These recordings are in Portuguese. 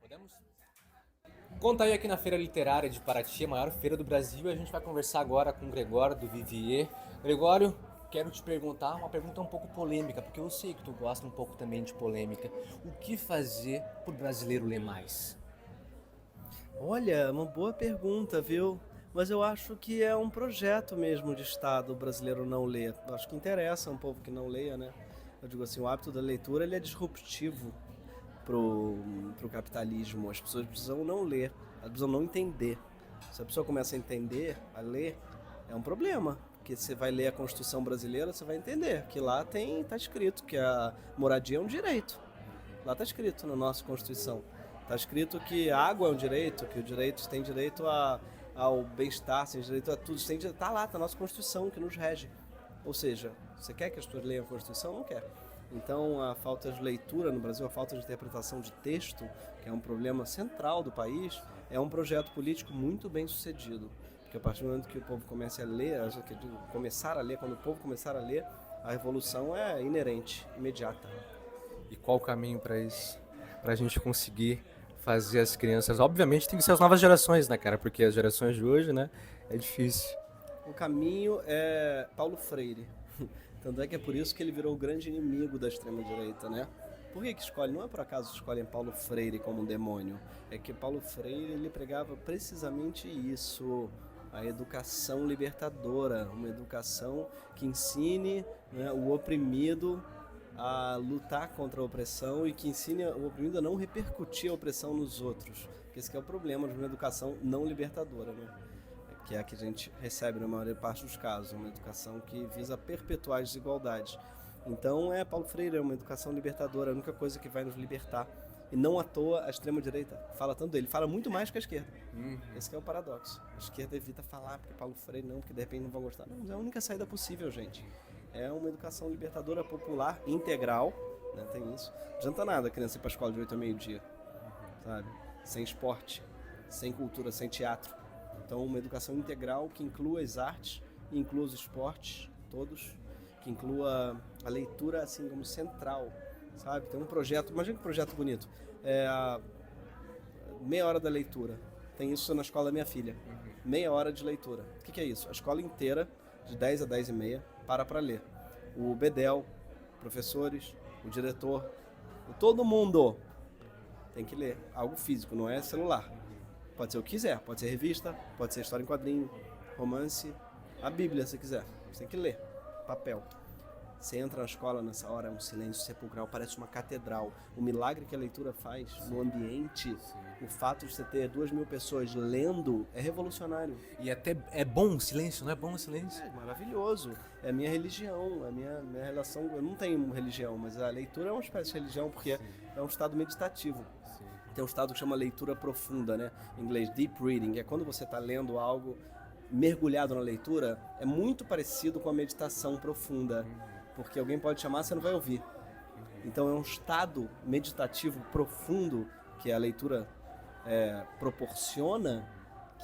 Podemos? Conta aí aqui na Feira Literária de Paraty, a maior feira do Brasil. A gente vai conversar agora com o Gregório do Vivier. Gregório, quero te perguntar uma pergunta um pouco polêmica, porque eu sei que tu gosta um pouco também de polêmica. O que fazer pro brasileiro ler mais? Olha, uma boa pergunta, viu? Mas eu acho que é um projeto mesmo de Estado o brasileiro não ler. Eu acho que interessa um povo que não leia, né? Eu digo assim, o hábito da leitura ele é disruptivo pro capitalismo. As pessoas precisam não ler, elas precisam não entender. Se a pessoa começa a entender, a ler, é um problema. Porque você vai ler a Constituição brasileira, você vai entender que lá tá escrito que a moradia é um direito. Lá está escrito na nossa Constituição. Está escrito que a água é um direito, que o direito tem direito ao bem-estar, tem direito a tudo. Está lá, está na nossa Constituição que nos rege. Ou seja, você quer que as pessoas leiam a Constituição? Não quer. Então, a falta de leitura no Brasil, a falta de interpretação de texto, que é um problema central do país, é um projeto político muito bem sucedido. Porque a partir do momento que o povo comece a ler, começar a ler, quando o povo começar a ler, a revolução é inerente, imediata. E qual o caminho para isso? Pra gente conseguir fazer as crianças. Obviamente tem que ser as novas gerações, né, cara? Porque as gerações de hoje, né, é difícil. O caminho é Paulo Freire. Tanto é que é por isso que ele virou o grande inimigo da extrema-direita, né? Por que escolhe? Não é por acaso que escolhem Paulo Freire como um demônio. É que Paulo Freire ele pregava precisamente isso, a educação libertadora, uma educação que ensine, né, o oprimido a lutar contra a opressão e que ensine o oprimido a não repercutir a opressão nos outros. Esse que é o problema de uma educação não libertadora, né? Que é a que a gente recebe na maior parte dos casos, uma educação que visa perpetuar as desigualdades. Então, Paulo Freire é uma educação libertadora, a única coisa que vai nos libertar. E não à toa a extrema-direita fala tanto dele, fala muito mais que a esquerda. Esse que é o paradoxo. A esquerda evita falar porque Paulo Freire não, porque de repente não vão gostar. Não, mas é a única saída possível, gente. É uma educação libertadora popular, integral, né, tem isso. Não adianta nada a criança ir para a escola de 8 ao meio-dia, sabe? Sem esporte, sem cultura, sem teatro. Então, uma educação integral que inclua as artes, inclua os esportes, todos, que inclua a leitura assim como central, sabe? Tem um projeto, imagina que projeto bonito, a meia hora da leitura. Tem isso na escola da minha filha, meia hora de leitura. O que é isso? A escola inteira, de 10 a 10 e meia, para ler. O bedel, professores, o diretor, todo mundo tem que ler algo físico, não é celular. Pode ser o que quiser, pode ser revista, pode ser história em quadrinho, romance, a Bíblia se quiser. Você tem que ler, papel. Você entra na escola nessa hora, é um silêncio sepulcral, parece uma catedral. O milagre que a leitura faz no ambiente, o fato de você ter 2.000 pessoas lendo, é revolucionário. E até é bom o silêncio, não é bom o silêncio? É maravilhoso. É a minha religião, a minha relação. Eu não tenho religião, mas a leitura é uma espécie de religião, porque é um estado meditativo. Tem um estado que chama leitura profunda, né? Em inglês, deep reading, que é quando você está lendo algo mergulhado na leitura, é muito parecido com a meditação profunda, porque alguém pode chamar, você não vai ouvir. Então é um estado meditativo profundo que a leitura proporciona,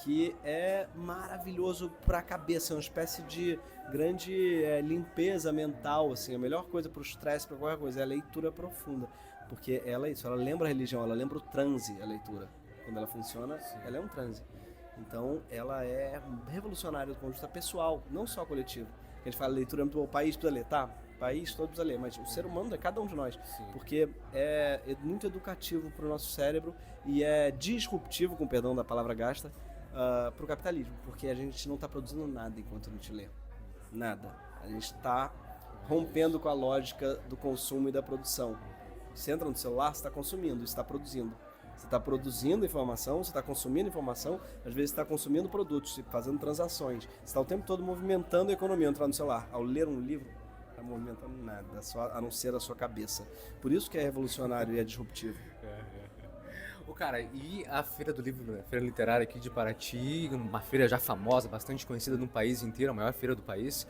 que é maravilhoso para a cabeça, é uma espécie de grande limpeza mental, assim, a melhor coisa para o estresse, para qualquer coisa, é a leitura profunda. Porque ela é isso, ela lembra a religião, ela lembra o transe, a leitura. Quando ela funciona, ela é um transe. Então, ela é revolucionária do ponto de vista pessoal, não só coletivo. A gente fala leitura é muito bom, o país precisa ler, tá? O país todo precisa ler, mas o ser humano é cada um de nós. Porque é muito educativo para o nosso cérebro e é disruptivo, com perdão da palavra gasta, para o capitalismo. Porque a gente não está produzindo nada enquanto a gente lê. Nada. A gente está rompendo com a lógica do consumo e da produção. Você entra no celular, você está consumindo, está produzindo. Você está produzindo informação, você está consumindo informação, às vezes você está consumindo produtos, fazendo transações. Você está o tempo todo movimentando a economia, entrar no celular. Ao ler um livro, não está movimentando nada, a não ser a sua cabeça. Por isso que é revolucionário e é disruptivo. Cara, e a Feira do Livro, a Feira Literária aqui de Paraty, uma feira já famosa, bastante conhecida no país inteiro, a maior feira do país.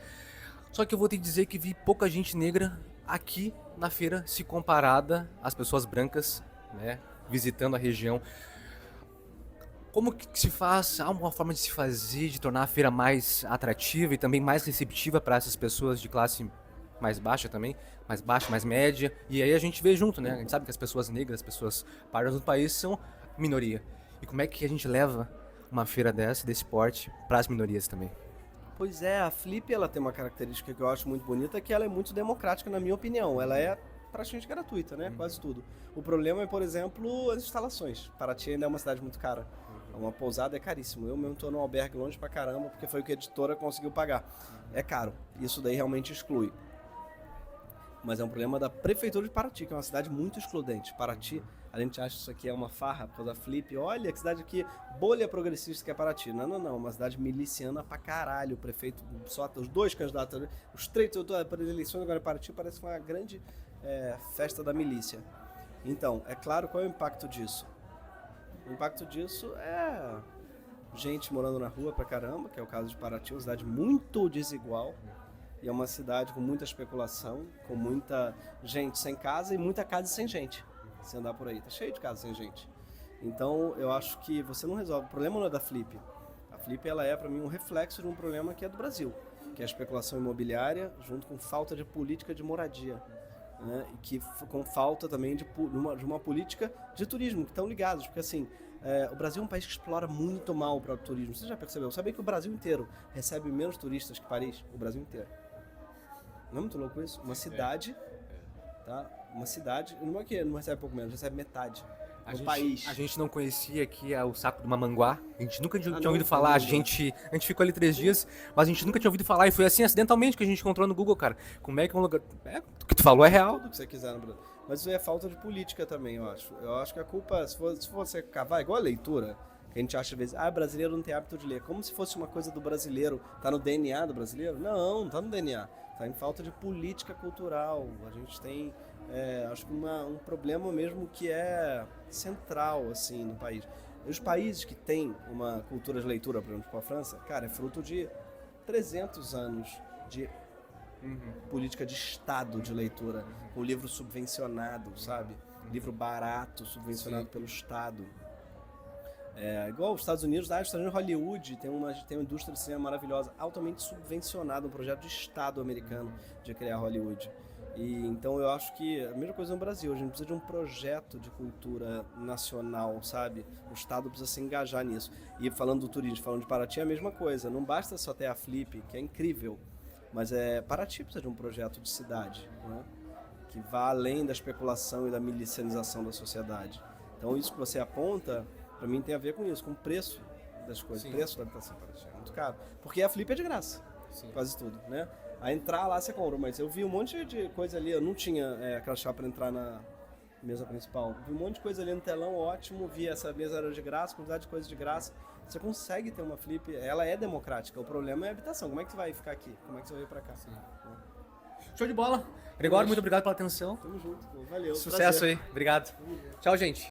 Só que eu vou te dizer que vi pouca gente negra aqui na feira se comparada às pessoas brancas, né, visitando a região. Como que se faz? Há uma forma de se fazer, de tornar a feira mais atrativa e também mais receptiva para essas pessoas de classe mais baixa também, mais baixa, mais média. E aí a gente vê junto, né? A gente sabe que as pessoas negras, as pessoas pardas do país são minoria. E como é que a gente leva uma feira desse porte, para as minorias também? Pois é, a Flip ela tem uma característica que eu acho muito bonita, que ela é muito democrática, na minha opinião. Ela é praticamente gratuita, né? Quase tudo. O problema é, por exemplo, as instalações. Paraty ainda é uma cidade muito cara. Uma pousada é caríssimo. Eu mesmo estou num albergue longe pra caramba, porque foi o que a editora conseguiu pagar. É caro. Isso daí realmente exclui. Mas é um problema da prefeitura de Paraty, que é uma cidade muito excludente. Paraty, a gente acha que isso aqui é uma farra por causa da Flip. Olha que cidade aqui, bolha progressista que é Paraty. Não, não, não. Uma cidade miliciana pra caralho. O prefeito, só os dois candidatos, os três para as eleições agora em Paraty, parece uma grande festa da milícia. Então, é claro, qual é o impacto disso? O impacto disso é gente morando na rua pra caramba, que é o caso de Paraty, uma cidade muito desigual. E é uma cidade com muita especulação, com muita gente sem casa e muita casa sem gente. Se andar por aí, tá cheio de casa sem gente. Então, eu acho que você não resolve. O problema não é da Flip. A Flip, ela é, para mim, um reflexo de um problema que é do Brasil, que é a especulação imobiliária, junto com falta de política de moradia. Né? E que com falta também de uma política de turismo, que estão ligados. Porque, assim, o Brasil é um país que explora muito mal o próprio turismo. Você já percebeu? Sabia que o Brasil inteiro recebe menos turistas que Paris? O Brasil inteiro. Não é muito louco isso? Uma cidade, tá? Uma cidade, não é que não recebe pouco menos, recebe metade do país. A gente não conhecia aqui o saco do Mamanguá, a gente nunca tinha ouvido não, falar, a gente ficou ali 3 dias, mas a gente nunca tinha ouvido falar, e foi assim, acidentalmente, que a gente encontrou no Google, cara. Como é que é um lugar... o que tu falou é real. Tudo que você quiser no Brasil. Mas isso é falta de política também, eu acho. Eu acho que a culpa, se você cavar, igual a leitura, que a gente acha às vezes, brasileiro não tem hábito de ler. Como se fosse uma coisa do brasileiro, tá no DNA do brasileiro? Não tá no DNA. Tá em falta de política cultural. A gente tem, acho que um problema mesmo que é central, assim, no país. Os países que têm uma cultura de leitura, por exemplo, como a França, cara, é fruto de 300 anos de política de Estado de leitura. Um livro subvencionado, sabe? Livro barato, subvencionado pelo Estado. Igual os Estados Unidos, Hollywood tem uma indústria de cinema maravilhosa, altamente subvencionada, um projeto de Estado americano de criar Hollywood. E então eu acho que a mesma coisa no Brasil, a gente precisa de um projeto de cultura nacional, sabe? O Estado precisa se engajar nisso. E falando do turismo, falando de Paraty, é a mesma coisa, não basta só ter a Flip, que é incrível, mas Paraty precisa de um projeto de cidade, né? Que vá além da especulação e da milicianização da sociedade. Então isso que você aponta, pra mim tem a ver com isso, com o preço das coisas, o preço da habitação Paraty é muito caro. Porque a Flip é de graça, quase tudo, né? A entrar lá você compra, mas eu vi um monte de coisa ali, eu não tinha crachá pra entrar na mesa principal. Vi um monte de coisa ali no telão, ótimo, vi essa mesa era de graça, quantidade de coisa de graça. Você consegue ter uma Flip, ela é democrática, o problema é a habitação. Como é que você vai ficar aqui? Como é que você vai vir pra cá? Show de bola. Gregório, muito obrigado pela atenção. Tamo junto, valeu. Sucesso prazer. aí, obrigado. Tchau, gente.